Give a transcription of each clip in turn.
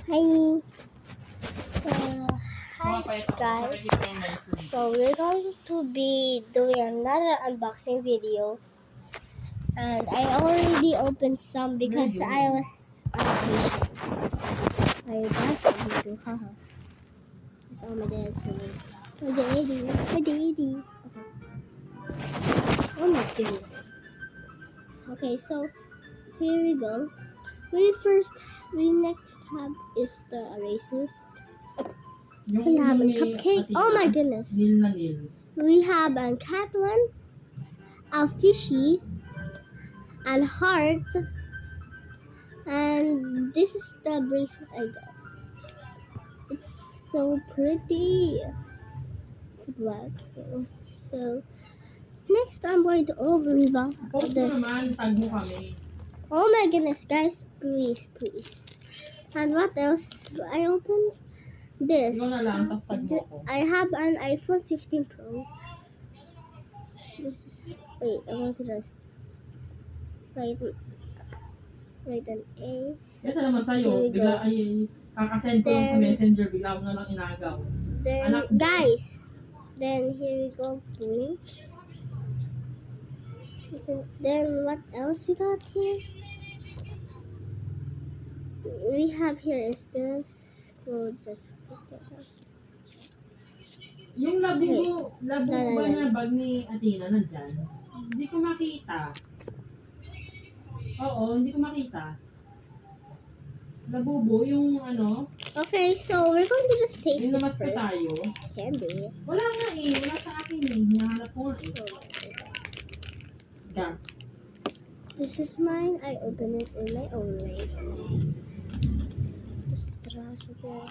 Hi. So, hi guys. So we're going to be doing another unboxing video, and I already opened some because I was impatient. I got some too. Haha. It's all my dad's room. My daddy. My daddy. Okay. Oh my goodness. Okay, so here we go. We next have is the erasers. We have a cupcake. Oh my goodness. We have a cat one, a fishy, and heart. And this is the bracelet I got. It's so pretty. It's black. So next I'm going to open this. Oh my goodness, guys, please. And what else do I open? This. I have an iPhone 15 Pro. Wait, I want to just write an A. Kasi naman sa'yo, bigla ay kakasend ko lang sa messenger, bigla mo na lang inagaw. Then, guys, then here we go. Then what else we got here? We have here is this clothes. Yung labo ba niya bag ni Athena nandyan? Hindi ko makita. Oo, hindi ko makita. Labubo, yung ano? Okay, so we're going to just taste yung this first. Tayo. Candy. Wala nga eh. Wala sa akin eh. Hinahanap ko nga eh. Yeah. This is mine. I open it in my own way. This is trash again.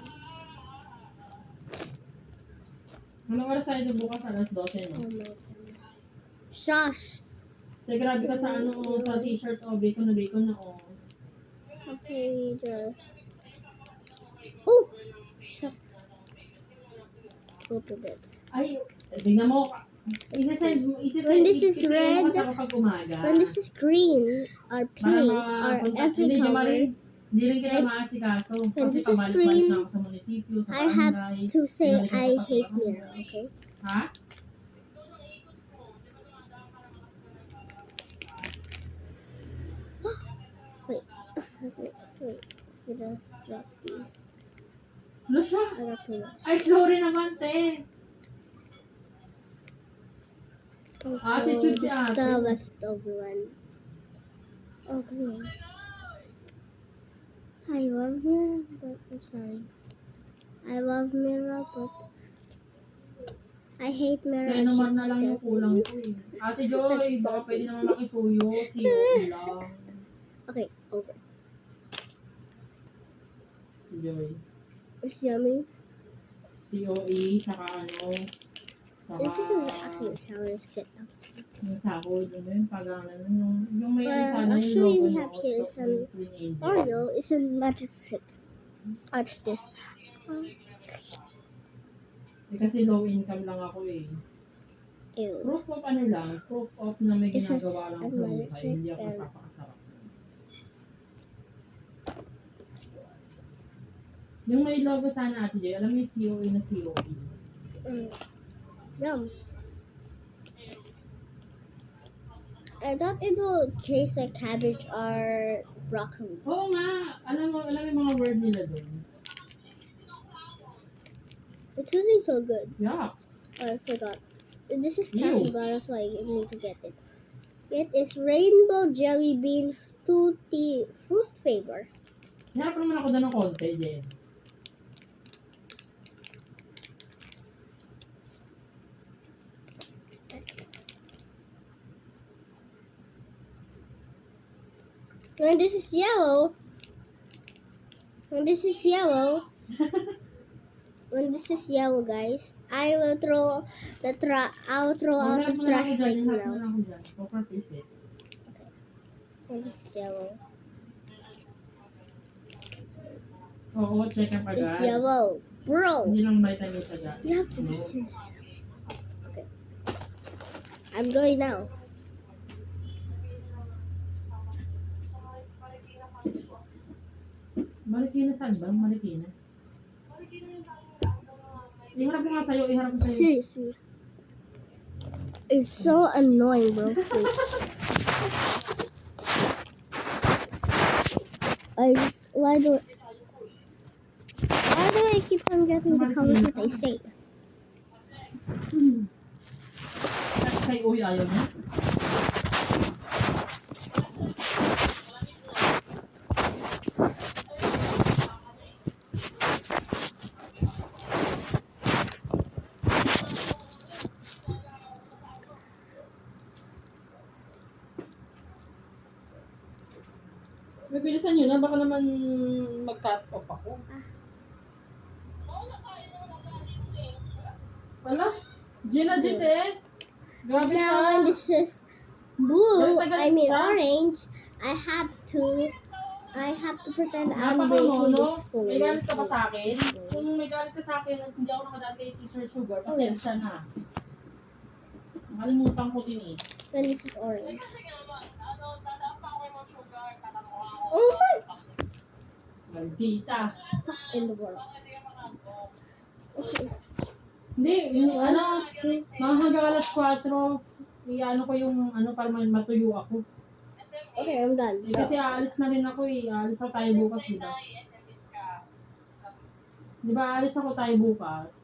Anong oras tayo bukas? Alas 12, no? Oh my God. Shush! Kaya grabe ka sa ano, sa t-shirt, oh, bacon na, oh. Okay, just... Oh! Shucks. Open it. Ay, tingnan mo. When this is red, when this is green, or pink, or every color, hindi rin kita maasikaso. when Kasi this is pabalik-balik green, na ako sa munisipyo, sa I have barangay. to say Hindi I nakapasok hate ako. mirror, okay? Ha? Wait. We just drop these. Ano siya? I got too much. Ay, sorry naman, te. Oh, Attitude si this is ate. the leftover one. Okay. I love mirror, but I'm sorry. I love mirror, but I hate mirror. Sa naman na lang yung kulang ko eh. Ate Joy, baka pwede naman makisuyo. Siyo lang. Okay, over. Joy. It's yummy. COE, saka ano. Saka, This is actually a challenge kit. yung sahod, yun, pag yung may sana yung Actually, logo we mo, have here of some Green Angel. Oreo. It's a magic trick. Watch this. Eh, kasi low income lang ako eh. Ew. Proof of ano lang, proof of na may It's just ginagawa lang a sa magic buhay, hindi ako and- napapakasarap. Yung may logo sana Ate Joy, alam mo yung COE na COE. Yum. I thought it would taste like cabbage or broccoli. Oo nga, alam mo yung mga word nila doon. It's really so good. Yeah. Oh, I forgot. This is Ew. capybara, so I need to get it. It is rainbow jelly bean tutti fruit flavor. Hinarap naman ako doon ng konti, Jen. When this is yellow, when this is yellow, guys, I will throw I'll throw out the trash right now. Hinarap na ako dyan. For purpose eh. When this is yellow. Oo, check ang agad. It's yellow. Bro, Hindi lang vitamins agad. you have to be No. serious. Okay. I'm going now. Marikina saan ba? Marikina? Iharap mo nga sa'yo, iharap mo sa'yo. Seriously. It's so annoying, bro. Why do I keep on getting the colors that they say? Kay Uy, ayaw niya. Bilisan nyo na, baka naman mag-cut off ako. Wala? Gina, Jite? Grabe Now siya. when this is blue, I mean orange, I have to pretend I'm breaking this phone. May galit ka ba sa akin? Kung may galit ka sa akin at hindi ako nakadaan kay Teacher Sugar, pasensya na. Nakalimutan ko din eh. When this is orange. Oh my! Maldita. Fuck in the world. Okay. Hindi, yung mga hanggang alas 4, iano ko yung para matuyo ako. Okay, I'm done. Kasi aalis na rin ako eh. Aalis ako tayo bukas, diba? Diba, aalis ako tayo bukas.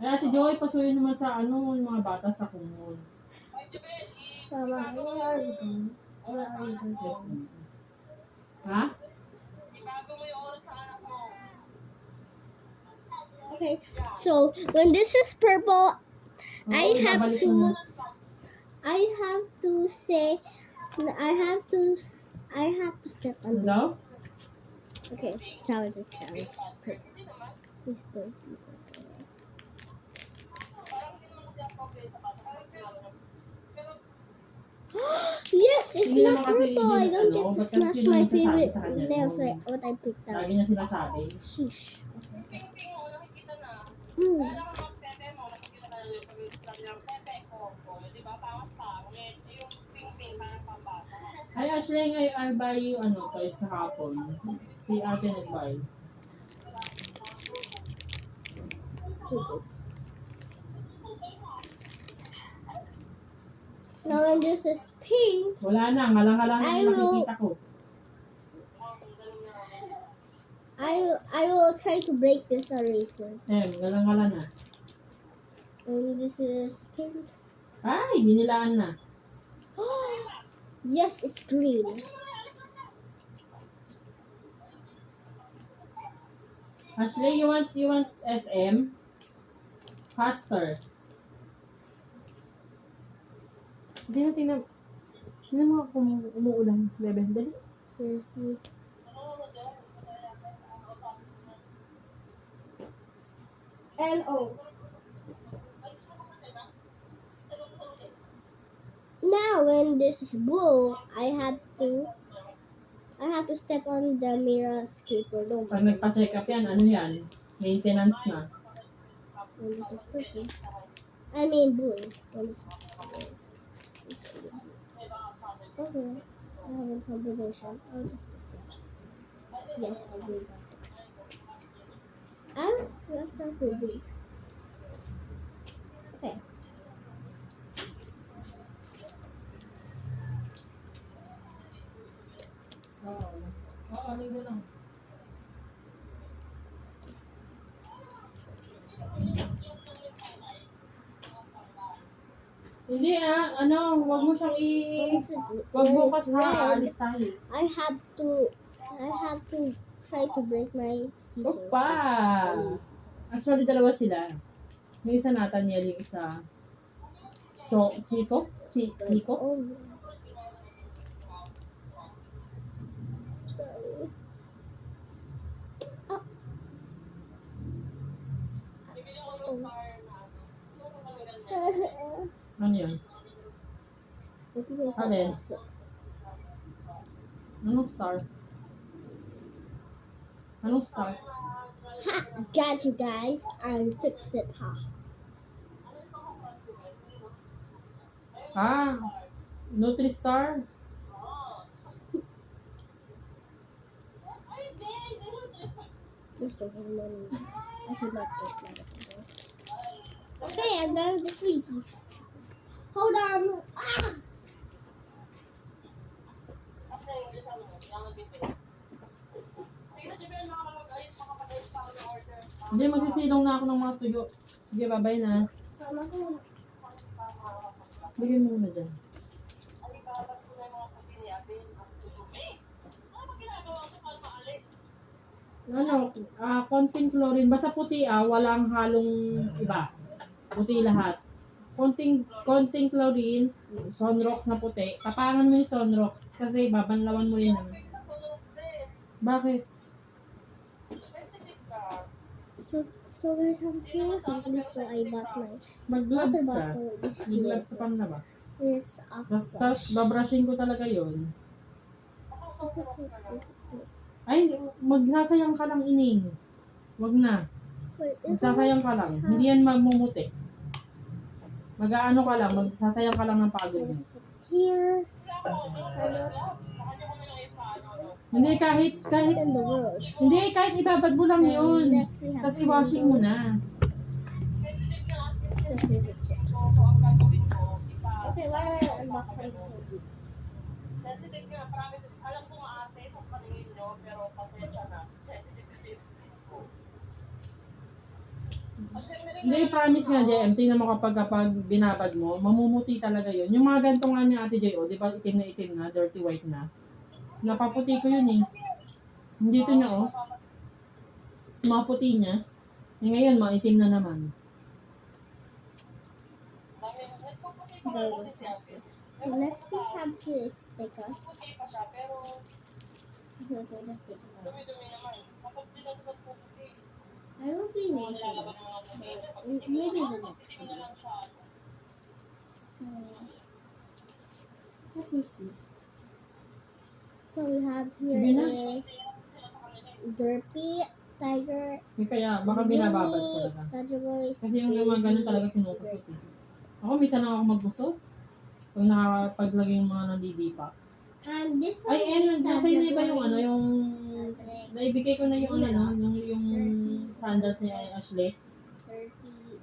Ay, Ate Joy, pasuyin naman sa yung mga bata sa kumon. Mama, where are you? Where are you? Ha? Okay, so when this is purple, I have babalik ko na. I have to step on Hello? this. Okay, challenge is challenge. Purple. Please don't. Yes, it's Hindi not naman kasi purple. I don't get to ba't smash kasi my nasasabi favorite sa kanya, nails like what I picked out. Lagi niya sinasabi. Sheesh. Hmm. Ay, Ashley, I buy you toys kahapon. Si ate nag-buy. So good. Now when this is pink, Wala na, ngalang-ngalang I na will- nakikita ko. I will try to break this eraser. Ngalang-ngalang na. When this is pink. Ay, binilaan na. Yes, it's green. Ashley, you want SM? Faster. Hindi na tingnan. Tingnan mo kung umuulan. Bebe, dali. Seriously. N-O. Now when this is blue, I have to step on the mirror skateboard. Oh Pag my God. nagpa-check up yan, ano yan? Maintenance na. When this is purple. I mean blue. When this is blue. Okay. I have a combination. I'll just pick it. Yes, I'll do that. Let's start with blue. Okay. Oo, libo lang. Hindi wag mo siyang wag When bukas it's ha, red, aalis tayo. I have to try to break my scissors. Opa! I mean, scissors. Actually, dalawa sila. Yung isa Nathaniel, yung isa Chico? Chico? Oh. Sorry. Ah. Oh. Ano yun? What do you Alin? Anong star? Anong star? Ha! Got you guys. I fixed it. Ha. Nutri-star? Just joking, Mommy. I should not get mad at you guys. Okay, I'm done with the sweeties. Hold on. Ah! Hindi, magsisilong na ako ng mga tuyo. Sige, babay na. Mama ko. Bigyan mo muna dyan. Ano, konting chlorine. Basta puti walang halong iba. Puti lahat. Konting chlorine, Sunrox na puti. Tapangan mo yung Sunrox kasi babanlawan mo yun. Bakit? So guys, I'm feeling hungry, so I bought my Mag-gloves water ka. bottle. This is Mag-gloves ka pa na ba? It's Tapos Aqua. babrushing ko talaga yun. This is sweet. Ay, magsasayang ka lang ining. Wag na. Wait, Magsasayang ka lang. Hindi yan mamumuti. Mag-aano ka lang, magsasayang ka lang ng pagod mo. Here. Hindi kahit In the world. hindi kahit ibabad mo lang yun. Next we have Tapos i-washing mo na. my favorite chips. Okay, why do I unbox my food? Sensitive nga, promise. Alam ko nga ate, kung paningin nyo, pero pasensya na. Sensitive kasi yung skin ko. Hindi, promise nga, JM. Tingnan mo kapag binabad mo, mamumuti talaga yun. Yung mga ganito nga ni Ate J, di ba itim na, dirty white na. Napaputi ko yun eh. Dito niya mga puti niya. Ngayon, maitim na naman. Very good faster. So next we have here is stickers. Puti pa siya, pero So we'll just take it out. dumi-dumi naman. Kapag pinatulad po puti, I will be making it. Maybe the next video. So let me see. So we have here Sige na. is Derpy, Tiger, Kaya, baka binababad ko Mini, talaga. Saja Boys, Kasi yung mga ganun talaga kinukusot eh. Ako, minsan lang ako magkusot. Pag nakapaglagay yung mga nandidipa. And this one Ay, is nasa Saja na iba yung Boys. yung Andrex, naibigay ko na yung yung sandals ni Ashley. Derpy,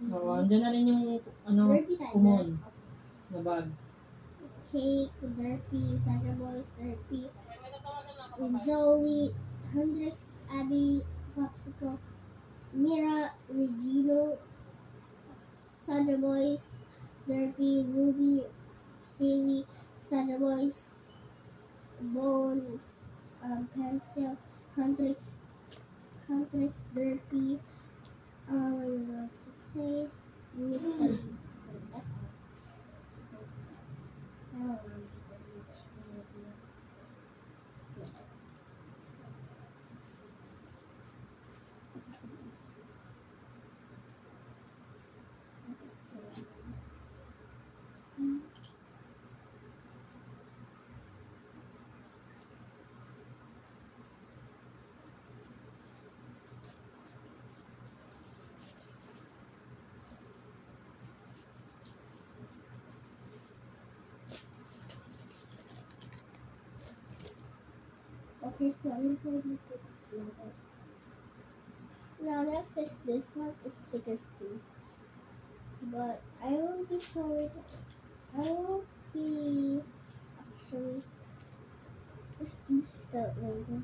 Oo, andyan na rin yung Derpy Tiger. kumon na bag. Cake, Derpy, Saja Boys, Derpy, Zoe, Hendrix, Abby, Popsicle, Mira, Regino, Saja Boys, Derpy, Ruby, Sealy, Saja Boys, Bones, Pencil, Huntrix, Derpy, it says Mystery. That's all. I don't remember which one it is. Okay, so I'm just going to put this. Now next is this one. It's stickers too. But I will be showing. I will be actually. This is the logo.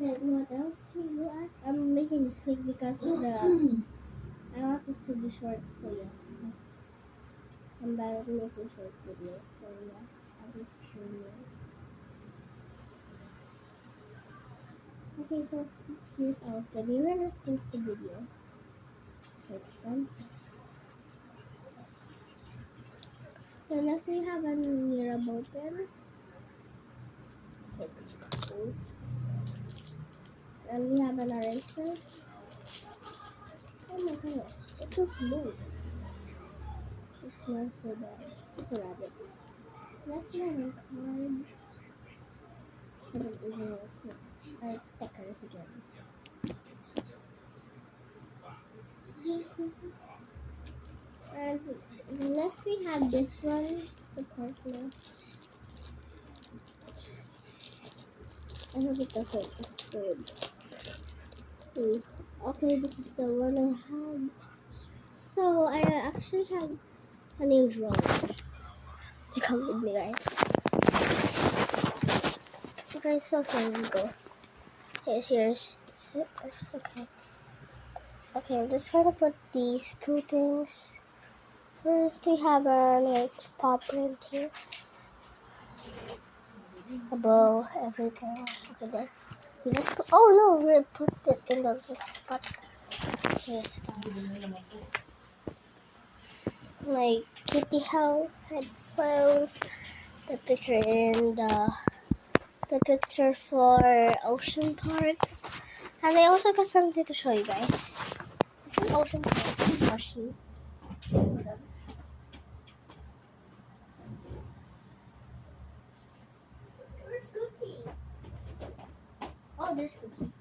Then what else will you ask? I'm making this quick because I want this to be short. So yeah, I'm bad at making short videos. So yeah, I'll just tune you. Okay, so here's our February response to video. Click on. So next we have a Miracle pen. And we have an eraser. Oh my goodness, it's so smooth. It smells so bad. It's a rabbit. Next we have a card. I don't even know what's it. It's stickers again. And next we have this one, the partner. I hope it doesn't explode. Okay, this is the one I have. So I actually have a new drawing. Come with me, guys. Okay, so here we go. Here's it. Okay. Okay, I'm just gonna put these two things. First, we have a paw print here. A bow, everything. Okay, there. We just put, oh no, we put it in the next spot. Here's my Kitty How headphones. The picture in the picture for Ocean Park. And I also got something to show you guys. It's an Ocean Park machine. Where's Cookie? Oh, there's Cookie.